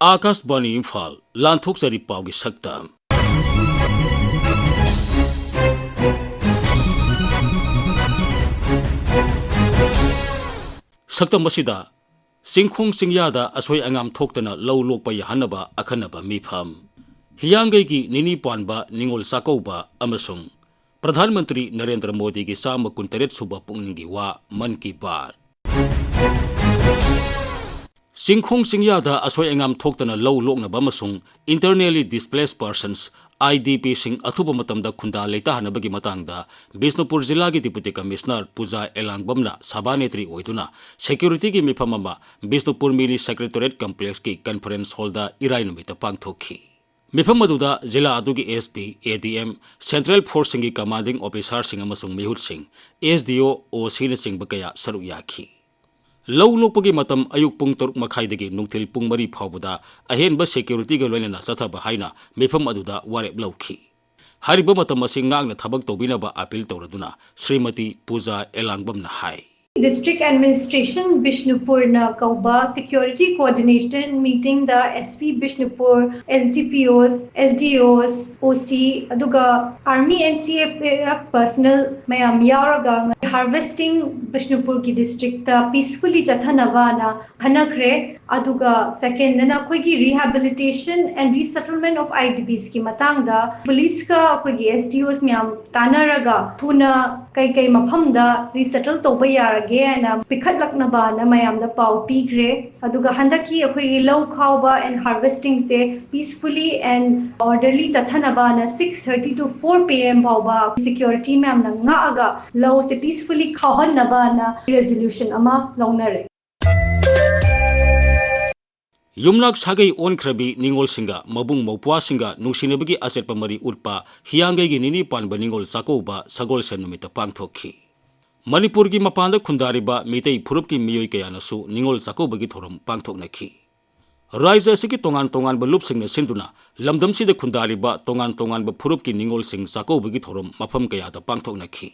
आकाशवाणी इम्फाल लांथोकसरी पाउगी सक्तम सक्तम मसिदा सिंखोंग सिंगयादा असोय अंगाम थोक्तना लौ लोकपा याहनबा अखनबा मिफम हियांगई की निनी पानबा निंगोल साकौबा अमसुंग प्रधानमंत्री नरेंद्र मोदी की साम कुंतरेत सुबा पुंगनिंगी वा मन की बात सिंखोंग सिंगयादा असोय अंगाम थोक्तना लौ लोकनबा अमसुंग इंटरनली डिस्प्लेस्ड पर्सन्स IDP सिंह अथुबा मतमदा खुंदा लेता हनबगी मतंगदा बिष्णुपुर जिला की डिप्टी कमिश्नर पूजा एलांगबमना सभानेत्री ओइदुना सिक्योरिटी की मिफम अमा बिष्णुपुर मिनी सेक्रेटरीट कॉम्प्लेक्स की कॉन्फ्रेंस हॉलदा इराई नुमिता पांगथोखी मिफम अदुदा जिला अदुगी SP ADM सेंट्रल फोर्स सिंह की कमांडिंग ऑफिसर सिंह अमसुंग मिहुत सिंह SDO OC सिंह बकया सरुक याखी लौ लोकपगी मतम अयुक पुंग तरुक मखाइदगी नुंगथिल पुंग मरी फाउबदा अहेनबा सिक्योरिटी ग लोइनना सथब हाइना मिफम अदुदा वारेप लौखी हारिबा मतम असि ngang थबक तौबिनबा appeal तौरदुना Shrimati Puja एलांगबमना high District Administration Bishnupur na kauba security coordination meeting the SP Bishnupur SDPOs SDOs OC aduga Army and CFF personnel mayam yauraga harvesting Bishnupur ki district ta peacefully chathanaba na hanakre aduga second na koi ki rehabilitation and resettlement of IDPs ki matang da police ka koi ki SDOs mayam tanaraga thuna kai mafam da resettle toba yar again pikhat laknaba na mayam da pau pigre aduga handaki akoi low khawba and harvesting se peacefully and orderly chathanaba na 6:30 to 4 PM bawba security ma'am na nga aga low se peacefully khawhanaba na resolution ama launare युमनाक सागई ओनख्रबी निंगोल सिंगा मबुंग मौपुआ सिंगा नुंसिनबगी असेटपा मरी उटपा हियांगई की निनी पानबा निंगोल साकोबा सगोल सन नुमिता पांगथोखी मणिपुर की मपानदा खुंदारिबा मितई फुरुप की मियोय कयानसु निंगोल साकोबगी theorem पांगथोकनखी राज्य असि की तोंगान तोंगान ब लुपसिंगना सिंदुना लमदमसिदा खुंदारिबा तोंगान तोंगान ब फुरुप की निंगोल सिंग साकोबगी theorem मफम कयादा पांगथोकनखी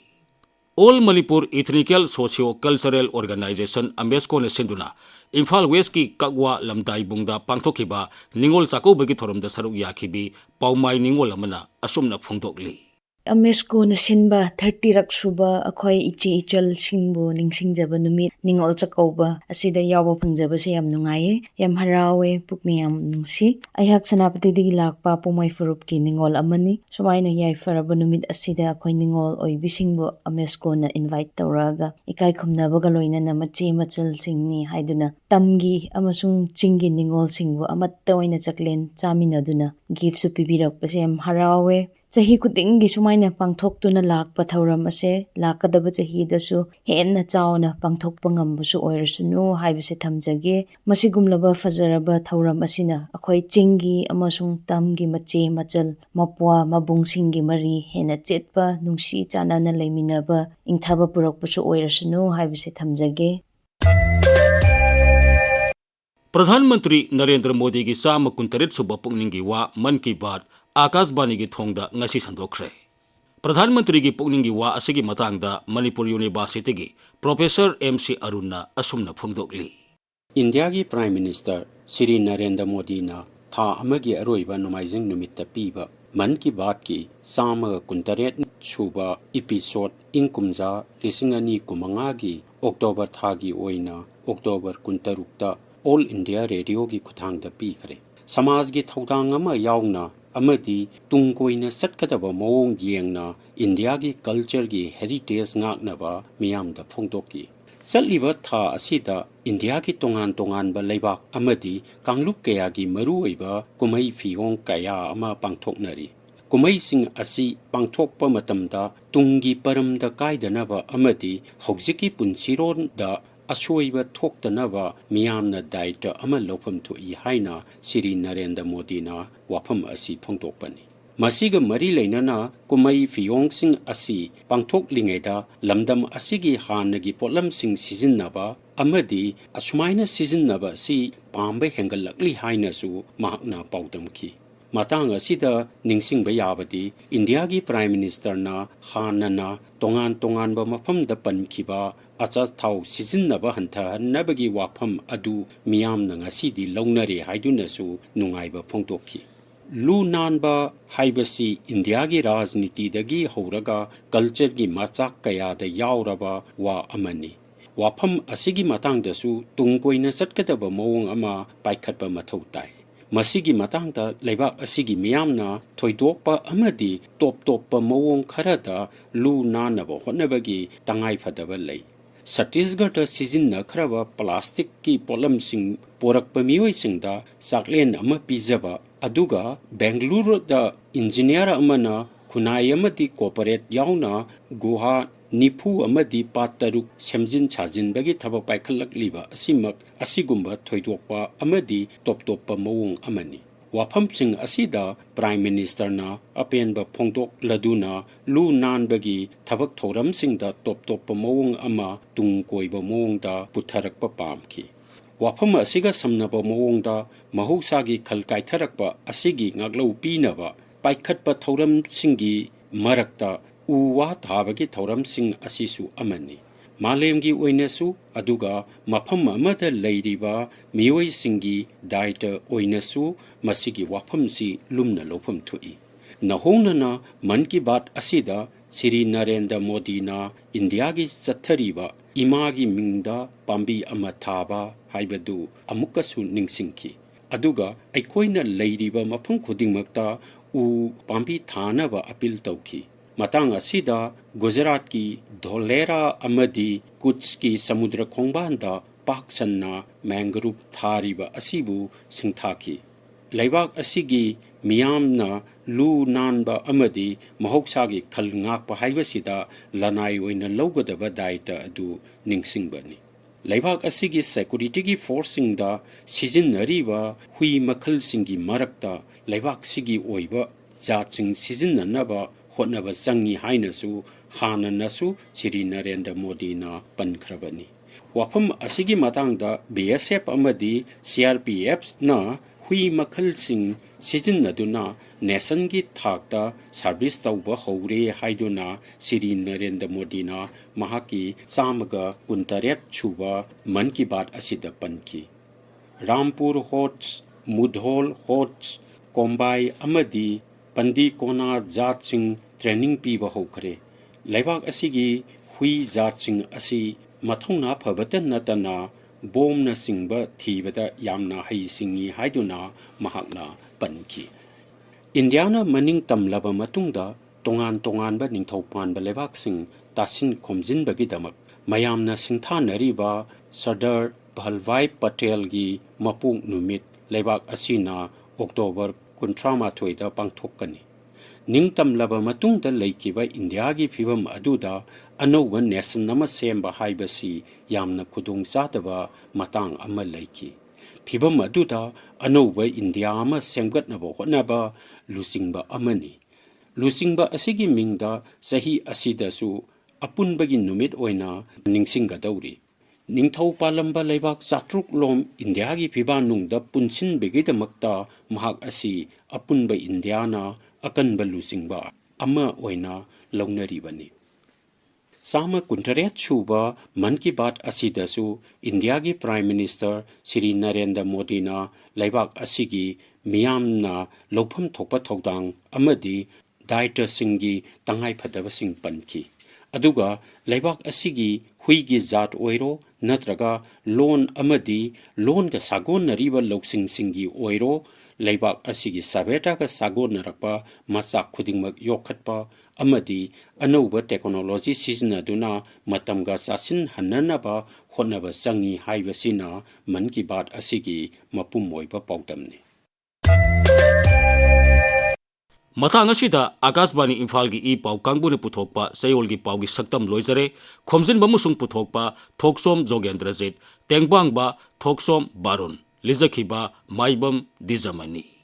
All Manipur Ethnical Socio-Cultural Organization Ambesco ne sinduna Imphal West की कगवा लमदाई बुंगदा पांगथोखिबा निंगोल साकोबगी थोरमदा सरुक याखिबी पाउमाई निंगोल अमना असुमना फोंदोकली अमेस्को नसिनबा 30 रक सुबा अखोय इचे इचल सिंगबो निंगसिंगजबा नुमित निंगोल चकौबा असिदा यावो फंगजबसे याम नुंगाये याम हरावे पुकने याम नुंसी अयहाक सनापति दिगी लाकपा पोमाई फुरुप की निंगोल अमनी सुमाइना याय फरबा नुमित असिदा अखोय निंगोल ओइबिसिंगबो अमेस्को न इनवाइट तौरागा इकाई खुमनाबगा लोइना मचे मचल सिंगनी हाइदुना तमगी अमसुंग चिंगी निंगोल सिंगबो अमत्ता ओइना चकलेन चामिनदुना गिफ्ट सु पिबिरकपसे याम हरावे चही खुदिंगी सुमाइना पांगथोक्तुना लाकपा थौरम असे लाकदबा चहीदसु हेन्ना चावना पांगथोक्पा ngambsu oirasunu haibase thamjage masigumlaba fajaraba thauram asina akhoi chingi amasung tamgi mache machal mapwa mabungsingi mari hena chetpa nungsi chanana leiminaba ingthaba purakpasu oirasunu haibase thamjage प्रधानमंत्री नरेंद्र मोदी की साम कुंतरेत सुबा पुंगनिंगी वा मन की बात आकाशवाणी की थोंगदा ngasi संदोखरे प्रधानमंत्री की पुंगनिंगी वा असिगी मतंगदा मणिपुर यूनिवर्सिटी की प्रोफेसर MC अरुणना असुमना फोंदोकली इंडिया की प्राइम मिनिस्टर श्री नरेंद्र मोदी ना था अमगी अरोइबा नुमाइजिंग नुमित्ता पीबा मन की बात की साम कुंतरेत सुबा एपिसोड इंकुमजा लिसिंगनी कुमंगा की अक्टूबर था की ओइना अक्टूबर कुंतरुक्ता ऑल इंडिया रेडियो की खुथांग द पीखरे समाज की थौदांग अमा यावना अमदी तुंगकोइना सटकदबा मोंग येंगना इंडिया की कल्चर की हेरिटेज ngaknaba मियाम द फोंदोकी सलिबा था असिदा इंडिया की तोंगान तोंगान ब लेबाक अमदी कांगलुप कया की मरुओइबा कुमई फियोंग कया अमा पांगथोकनरी कुमई सिंग असि पांगथोकपा मतमदा तुंगी परमदा कायदनबा अमदी हौजिकी पुंसिरोन द असोइबा थोक्तनबा मियामना दायित्व अमा लौफम थोई हाइना श्री नरेंद्र मोदी ना वाफम असि फोंदोकपनी मसिगा मरी लेनना कुमई फियोंगसिंग असि पांगथोकलिंगेदा लमदम असिगी हानगी पोलमसिंग सिजिन्नबा अमदी असुमाइना सिजिन्नबा सि पांबे हेंगलकली हाइनासु महाकना पाउदमखी matang asida ningsingba yabadi India gi Prime Minister na hanana tongan ba mafam da pankhiba acha thau sijinnaba hantha nabagi wafam adu miyam na ngasidi launare haiduna su nungaiba phongtokhi lu nanba haibasi India gi rajniti dagi horaga culture gi machak kaya da yauraba wa amani wafam asigi matang da su tungkoina satkadaba mawong ama paikhatba mathau tai masigi matang da leibak asigi miyamna thoidokpa amadi top pa mawong kharada lu nanaba hotnabagi tangai phadaba lei Chhattisgarh season na kharaba plastic ki polam sing porak pamioi sing da saklen ama pijaba aduga Bangalore da engineer amana khunai amadi corporate yauna guha nipu amadi pataru semjin chajin bagi thaba paikhalak liba asimak asigumba thoidokpa amadi top pa mawong amani wafam sing asida Prime Minister na apenba phongdok laduna lu nan bagi thabak thoram sing da top pa mawong ama tungkoiba mawong da putharakpa pamki wafam asiga samnaba mawong da mahusagi khalkai tharakpa asigi ngaklau pinaba paikhatpa thoram singi marakta uwa thabagi thoram sing asisu amani malemgi oinasu aduga mafam amada leiriba mioi singi daita oinasu masigi wafam si lumna lofam thui nahongnana man ki baat asida Sri Narendra Modi na India gi chathariba imagi mingda pambi ama thaba haibadu amukasu ningsingki aduga aikoina leiriba mafam khudingmakta u pambi thanaba apil tauki matang asida Gujarat ki Dholera amadi Kutch ki samudra khongbanda paksanna mangrove thariba asibu singthaki leibak asigi miyamna lu nanba amadi mahoksagi khal ngakpa haibasida lanai oina logadaba daita adu ningsingbani leibak asigi security gi forcing da sijinnariba hui makhal singi marakta leibak sigi oiba jaching sijinnanaba hotnaba changi hainasu hananasu Sri Narendra Modi na pankhrabani wafam asigi matangda BSF amadi CRPF na hui makhal sing sijinnaduna nation gi thakta service tauba hore haiduna Sri Narendra Modi na mahaki samaga kuntaret chuba man ki baat asida panki Rampur Hots Mudhol Hots Kombai amadi Pandi Kona Jat Singh training piba hokre leibak asigi hui jat sing asi mathongna phabatan natana bomna singba thibada yamna hai singi haiduna mahakna panki Indiana maning tamlaba matungda tongan ba ningthaupan ba leibak sing tasin khomjin bagi damak mayamna singthanariba Sardar Bhalbhai Patel gi mapung numit leibak asina October 13 da pangthokani Ningtam laba matungda leikiba India gi phibam aduda anoba nation nama semba haibasi yamna khudung sataba matang ama leiki phibam aduda anoba India ama semgatnaba hotnaba lusingba amani lusingba asigi mingda sahi asida su apunbagi numit oina ningsingga dauri ningthau palamba leibak chatruk lom India gi phibanungda punsin begidamakta mahak asi apunba Indiana akan balusingba ama oina launaribani sama kuntaret chuba man ki baat asidasu India gi Prime Minister Sri Narendra Modi na leibak asigi miyamna lopham thokpa thodang amadi daita singi tangai phadaba sing panki aduga leibak asigi huigi zat oiro natraga loan amadi loan ga sagon nariba loksing singi oiro leibak asigi sabeta ka sagon narakpa machak khudingmak yokhatpa amadi anouba technology sizinaduna matamga sasin hannanaba honaba changi haibasina man ki baat asigi mapum moiba paudamni Matang asida Akashbani Imphal gi pau kangbuni puthokpa sayol gi pau gi saktam loizare khomjin bamusung puthokpa Thokchom Jogendrajit Tengbang ba Thokchom Barun Lizakhiba Maibam Dwijamani